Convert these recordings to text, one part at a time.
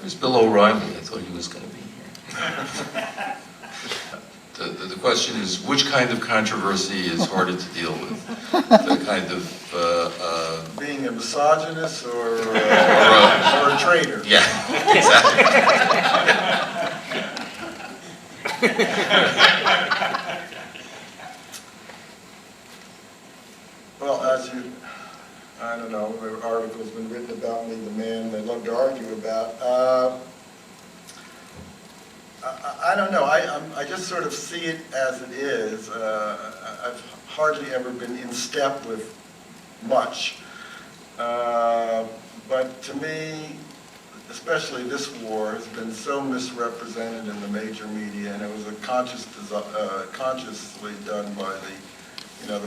Where's Bill O'Reilly? I thought he was going to be here. The question is, which kind of controversy is harder to deal with? The kind of... being a misogynist or a traitor? Yeah, exactly. Well, I don't know, there are articles been written about me, the man they love to argue about. I don't know, I just sort of see it as it is. I've hardly ever been in step with much. But to me, especially this war, has been so misrepresented in the major media, and it was consciously done by the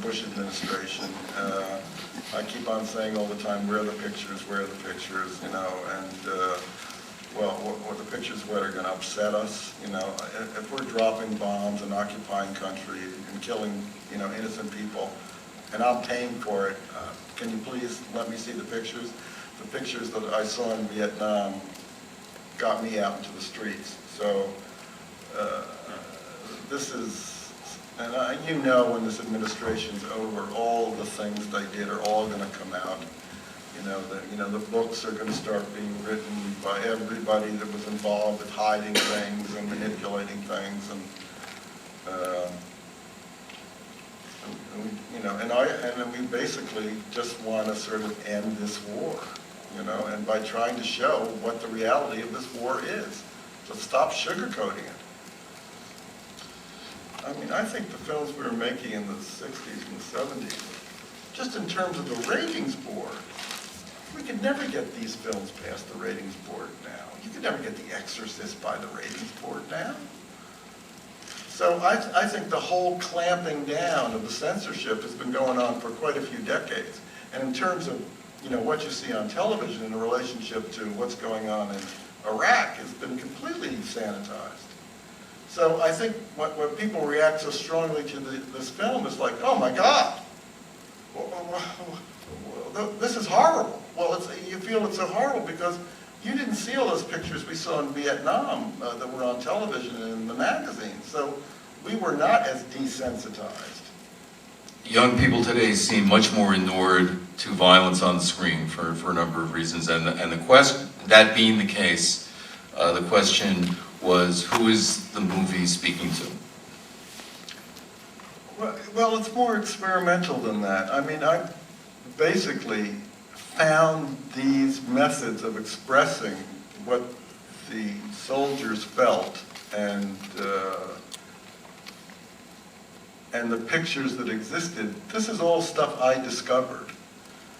Bush administration. I keep on saying all the time, where are the pictures, and well, what the pictures what are going to upset us, if we're dropping bombs and occupying country and killing, innocent people, and I'm paying for it, can you please let me see the pictures? The pictures that I saw in Vietnam got me out into the streets. So this is, and when this administration's over, all the things they did are all going to come out. The books are going to start being written by everybody that was involved with hiding things and manipulating things, and we basically just want to sort of end this war, and by trying to show what the reality of this war is, to stop sugarcoating it. I mean, I think the films we were making in the 60s and the 70s, just in terms of the ratings board, we could never get these films past the ratings board now. You could never get The Exorcist by the ratings board now. So I think the whole clamping down of the censorship has been going on for quite a few decades. And in terms of, what you see on television in relationship to what's going on in Iraq has been completely sanitized. So I think when people react so strongly to this film is like, oh my God, this is horrible. Well, you feel it's so horrible because you didn't see all those pictures we saw in Vietnam that were on television and in the magazines. So we were not as desensitized. Young people today seem much more inured to violence on the screen for a number of reasons, and the question, that being the case, the question was, who is the movie speaking to? Well, it's more experimental than that. I mean, I basically found these methods of expressing what the soldiers felt and the pictures that existed. This is all stuff I discovered.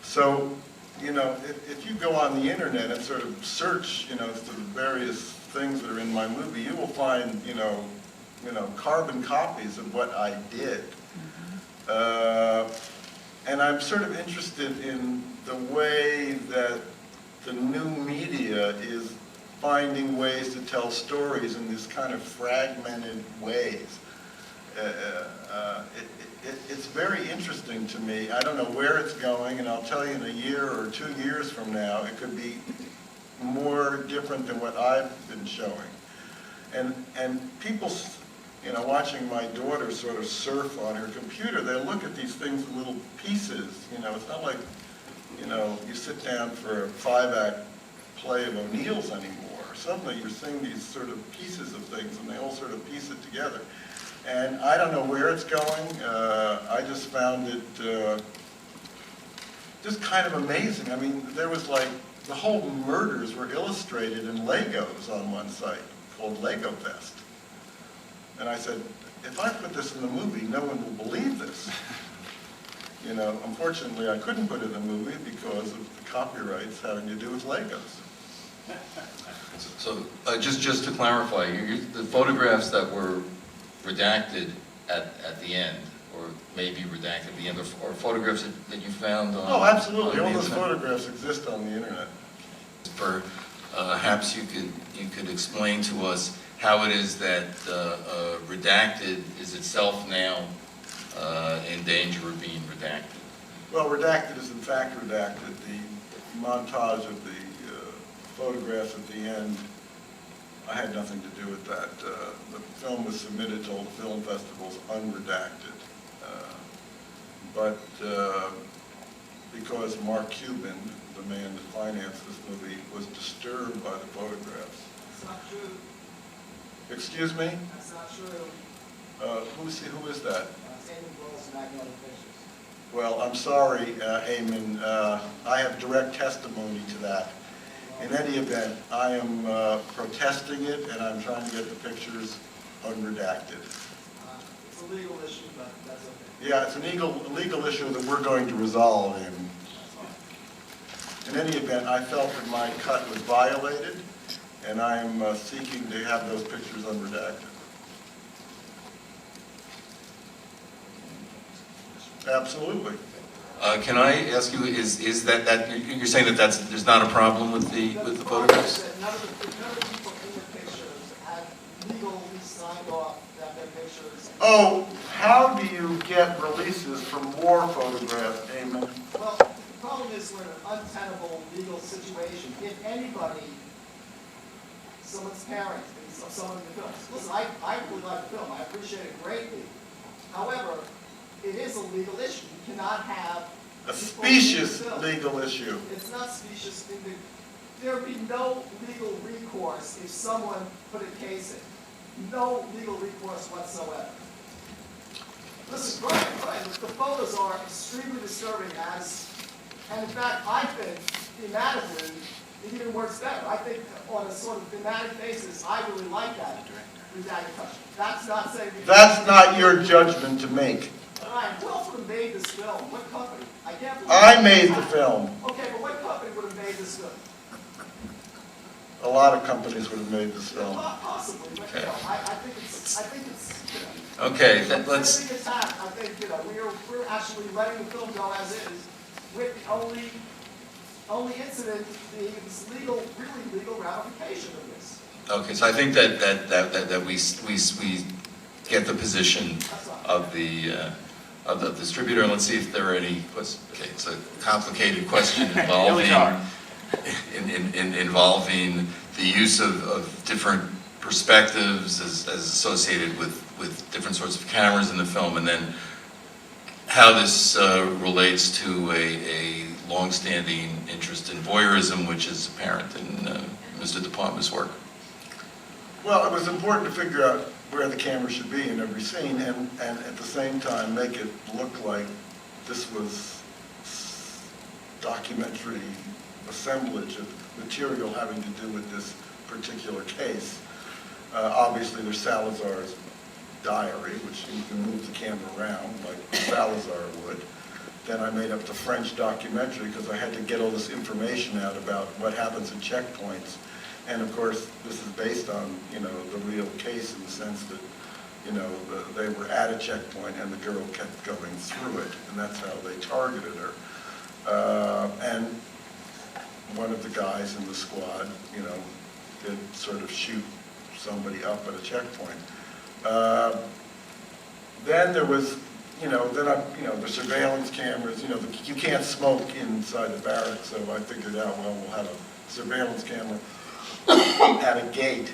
So, if you go on the internet and sort of search, the various things that are in my movie, you will find, carbon copies of what I did. And I'm sort of interested in the way that the new media is finding ways to tell stories in these kind of fragmented ways. It's very interesting to me. I don't know where it's going, and I'll tell you in a year or 2 years from now, it could be more different than what I've been showing. And people, watching my daughter sort of surf on her computer, they look at these things in little pieces. It's not like, you sit down for a 5-act play of O'Neill's anymore. Suddenly you're seeing these sort of pieces of things, and they all sort of piece it together. And I don't know where it's going. I just found it just kind of amazing. I mean, there was like, the whole murders were illustrated in Legos on one site called Lego Fest. And I said, if I put this in the movie, no one will believe this. Unfortunately, I couldn't put it in the movie because of the copyrights having to do with Legos. So just to clarify, the photographs that were redacted at the end, or maybe redacted at the end, or photographs that you found on... Oh, absolutely. All those photographs exist on the internet. Perhaps you could explain to us how it is that Redacted is itself now in danger of being redacted. Well, Redacted is in fact redacted. The montage of the photographs at the end, I had nothing to do with that. The film was submitted to all the film festivals unredacted. But because Mark Cuban, the man that financed this movie, was disturbed by the photographs. That's not true. Excuse me? That's not true. Who is that? Eamon Willis, Magnolia Pictures. Well, I'm sorry, Eamon. I have direct testimony to that. In any event, I am protesting it, and I'm trying to get the pictures unredacted. It's a legal issue, but that's okay. Yeah, it's a legal issue that we're going to resolve in any event, I felt that my cut was violated, and I'm seeking to have those pictures unredacted. Absolutely. Can I ask you, is that you're saying that there's not a problem with the photographs? None of the people in the pictures had legally signed off that their pictures. Oh, how do you get releases for more photographs, Eamon? Well, the problem is we're in an untenable legal situation. If anybody, someone's parent, someone in the film, listen, I really like the film. I appreciate it greatly. However, it is a legal issue. You cannot have A specious legal issue. It's not specious. There would be no legal recourse if someone put a case in. No legal recourse whatsoever. Listen, Brian, the photos are extremely disturbing and in fact, I think, thematically, it even works better. I think on a sort of thematic basis, I really like that. Redacted touch. That's not saying... That's not your judgment to make. Brian, who else would have made this film? What company? I can't believe... I made the film. Okay, but what company would have made this film? A lot of companies would have made this film. Possibly, but Okay. you know, I think it's you know, Okay, let's. considering its act, I think we're actually letting the film go as is, with the only incident being this really legal ramification of this. Okay, so I think that we get the position of the distributor, and let's see if there are any questions. Okay, it's a complicated question involving the use of different perspectives as associated with different sorts of cameras in the film, and then how this relates to a long-standing interest in voyeurism, which is apparent in Mr. De Palma's work. Well, it was important to figure out where the camera should be in every scene, and at the same time make it look like this was documentary assemblage of material having to do with this particular case. Obviously, there's Salazar's diary, which you can move the camera around like Salazar would. Then I made up the French documentary because I had to get all this information out about what happens at checkpoints. And of course, this is based on, the real case in the sense that, they were at a checkpoint and the girl kept going through it, and that's how they targeted her. And one of the guys in the squad, did sort of shoot somebody up at a checkpoint. Then there was, the surveillance cameras, you can't smoke inside the barracks, so I figured out, well, we'll have a surveillance camera at a gate,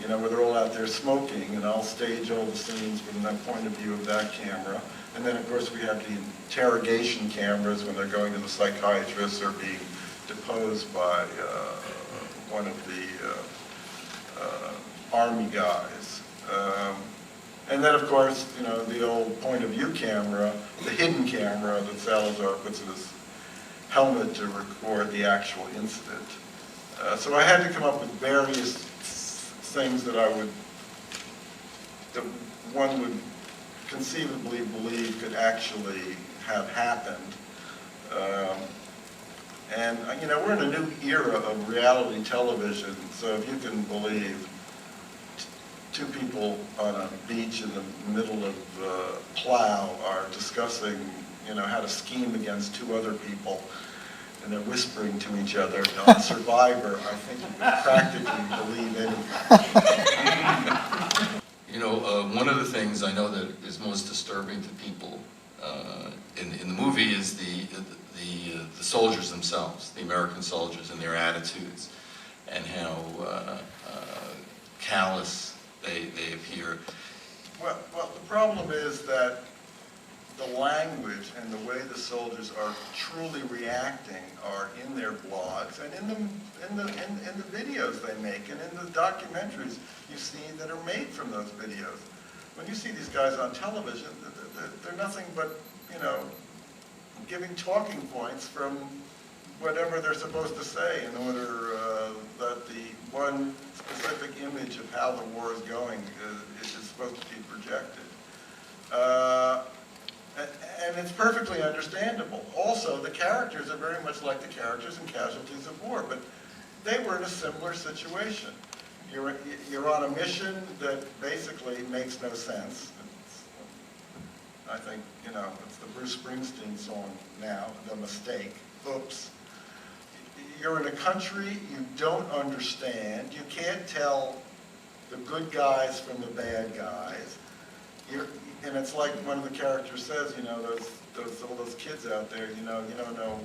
where they're all out there smoking, and I'll stage all the scenes from that point of view of that camera. And then, of course, we have the interrogation cameras when they're going to the psychiatrist or being deposed by one of the Army guys. And then, of course, the old point of view camera, the hidden camera that Salazar puts in his helmet to record the actual incident. So I had to come up with various things that one would conceivably believe could actually have happened. And, we're in a new era of reality television, so if you can believe two people on a beach in the middle of Plow are discussing, how to scheme against two other people, and they're whispering to each other on Survivor, I think you can practically believe anything. One of the things I know that is most disturbing to people in the movie is the soldiers themselves, the American soldiers and their attitudes. and how callous they appear. Well, the problem is that the language and the way the soldiers are truly reacting are in their blogs and in the videos they make and in the documentaries you see that are made from those videos. When you see these guys on television, they're nothing but, you know, giving talking points from whatever they're supposed to say in order that the one specific image of how the war is going is supposed to be projected. And it's perfectly understandable. Also, the characters are very much like the characters in Casualties of War, but they were in a similar situation. You're on a mission that basically makes no sense. I think, you know, it's the Bruce Springsteen song now, The Mistake. Oops. You're in a country you don't understand. You can't tell the good guys from the bad guys. And it's like one of the characters says, you know, all those kids out there, you don't know,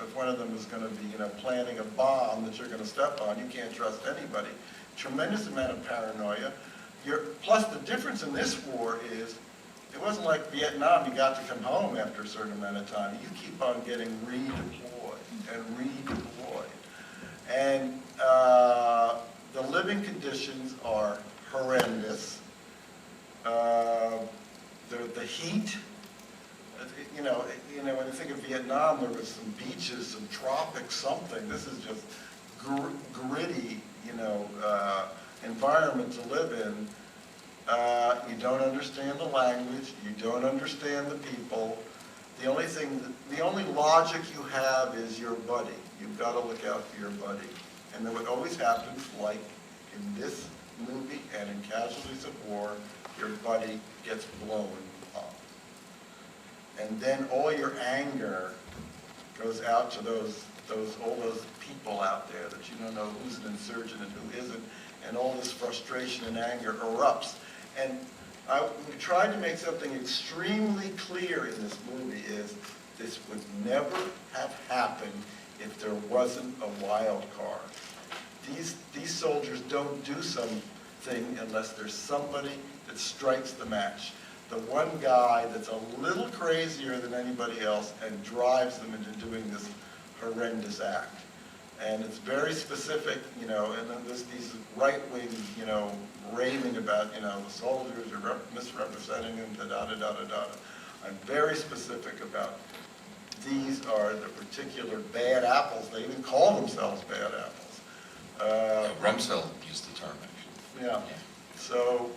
if one of them is going to be, planting a bomb that you're going to step on, you can't trust anybody. Tremendous amount of paranoia. Plus the difference in this war is, it wasn't like Vietnam, you got to come home after a certain amount of time. You keep on getting redeployed and redeployed. And the living conditions are horrendous. The heat, when you think of Vietnam, there was some beaches, some tropics, something. This is just gritty, environment to live in. You don't understand the language. You don't understand the people. The only logic you have is your buddy. You've got to look out for your buddy. And then what always happens, like in this movie and in Casualties of War, your buddy gets blown up. And then all your anger goes out to all those people out there that you don't know who's an insurgent and who isn't, and all this frustration and anger erupts. And we tried to make something extremely clear in this movie is this would never have happened if there wasn't a wild card. These soldiers don't do something unless there's somebody that strikes the match. The one guy that's a little crazier than anybody else and drives them into doing this horrendous act. And it's very specific, and then there's these right-wing, raving about, the soldiers are misrepresenting them, da-da-da-da-da-da. I'm very specific about these are the particular bad apples. They even call themselves bad apples. Rumsfeld used the term, actually. Yeah. So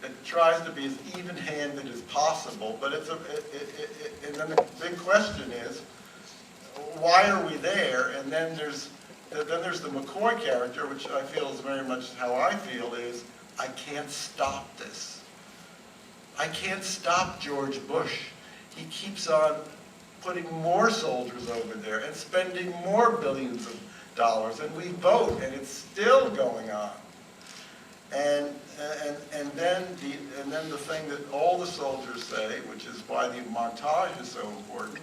it tries to be as even-handed as possible, but and then the big question is, why are we there? And then there's the McCoy character, which I feel is very much how I feel, is I can't stop this. I can't stop George Bush. He keeps on putting more soldiers over there and spending more billions of dollars, and we vote, and it's still going on. And then the thing that all the soldiers say, which is why the montage is so important,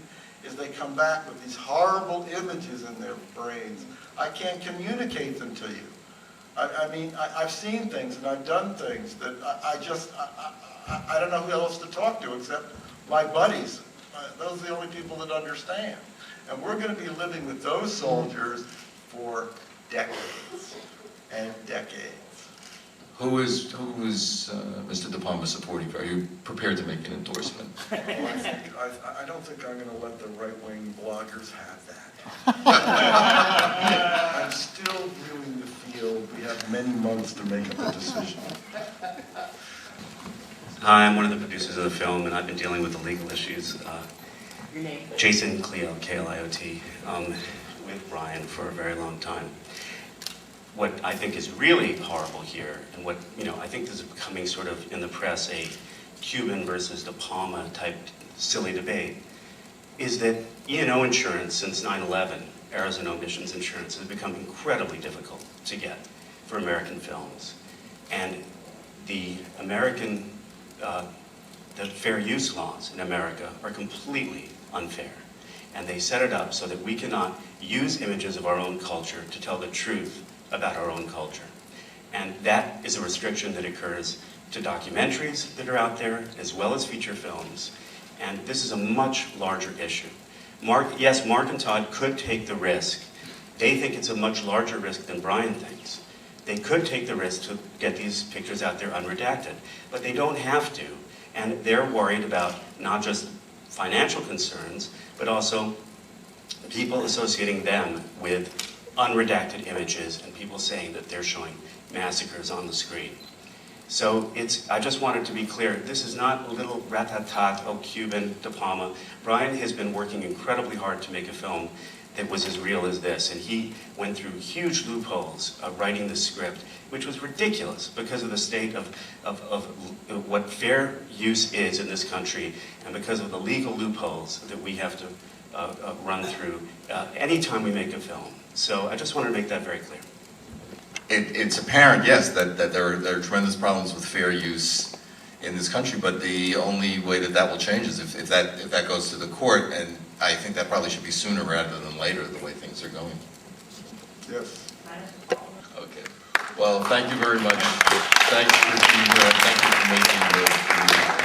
is they come back with these horrible images in their brains. I can't communicate them to you. I've seen things and I've done things that I don't know who else to talk to except my buddies. Those are the only people that understand. And we're going to be living with those soldiers for decades and decades. Who is Mr. De Palma supporting? Are you prepared to make an endorsement? Well, I don't think I'm going to let the right-wing bloggers have that. I'm still viewing the field. We have many months to make up a decision. Hi, I'm one of the producers of the film, and I've been dealing with the legal issues. Your name? Jason Cleo, K-L-I-O-T, with Ryan for a very long time. What I think is really horrible here, and what, I think this is becoming sort of in the press a Cuban versus De Palma type silly debate, is that E&O insurance since 9/11, errors and omissions insurance, has become incredibly difficult to get for American films. And the fair use laws in America are completely unfair. And they set it up so that we cannot use images of our own culture to tell the truth about our own culture. And that is a restriction that occurs to documentaries that are out there, as well as feature films. And this is a much larger issue. Yes, Mark and Todd could take the risk. They think it's a much larger risk than Brian thinks. They could take the risk to get these pictures out there unredacted, but they don't have to. And they're worried about not just financial concerns, but also people associating them with unredacted images and people saying that they're showing massacres on the screen. So I just wanted to be clear, this is not a little rat-tat-tat, oh, Cuban, De Palma. Brian has been working incredibly hard to make a film that was as real as this, and he went through huge loopholes of writing the script, which was ridiculous because of the state of what fair use is in this country, and because of the legal loopholes that we have to run through anytime we make a film. So I just wanted to make that very clear. It's apparent, yes, that there are tremendous problems with fair use in this country, but the only way that will change is if that goes to the court, and I think that probably should be sooner rather than later, the way things are going. Yes. Okay. Well, thank you very much. Thanks for being here. Thank you for making the